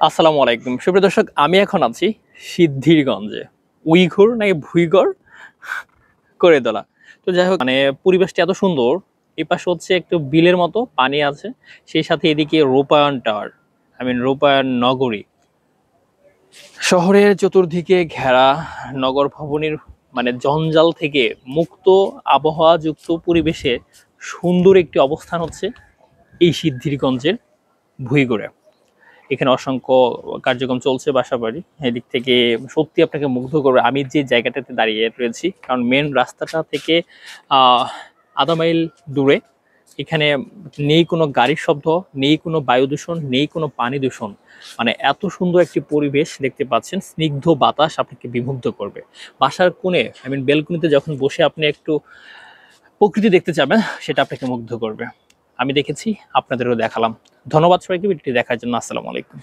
আসসালামু আলাইকুম সুপ্রিয় দর্শক, আমি এখন আছি সিদ্ধিরগঞ্জে। উইঘুর নাকি ভুইগড় করে তোলা। তো যাই হোক, মানে পরিবেশটা এত সুন্দর। এই পাশে হচ্ছে একটু বিলের মতো পানি আছে, সেই সাথে এদিকে রূপায়ণ টাওয়ার, রূপায়ণ নগরী। শহরের চতুর্দিকে ঘেরা নগর ভবনের জঞ্জাল থেকে মুক্ত, আবহাওয়া যুক্ত পরিবেশে সুন্দর একটি অবস্থান হচ্ছে এই সিদ্ধিরগঞ্জের ভুইগড়ে। এখানে অসংখ্য কার্যক্রম চলছে, বাসাবাড়ি। এদিক থেকে সত্যি আপনাকে মুগ্ধ করবে। আমি যে জায়গাটাতে দাঁড়িয়ে রয়েছি, কারণ মেন রাস্তাটা থেকে আহ, আধা মাইল দূরে। এখানে নেই কোনো গাড়ির শব্দ, নেই কোনো বায়ু দূষণ, নেই কোনো পানি দূষণ। এত সুন্দর একটি পরিবেশ দেখতে পাচ্ছেন, স্নিগ্ধ বাতাস আপনাকে বিমুগ্ধ করবে। বাসার কোণে বেলকনিতে যখন বসে আপনি একটু প্রকৃতি দেখতে যাবেন, সেটা আপনাকে মুগ্ধ করবে। আমি দেখেছি, আপনাদেরও দেখালাম। ধন্যবাদ সবাইকে ভিডিওটি দেখার জন্য। আসসালামু আলাইকুম।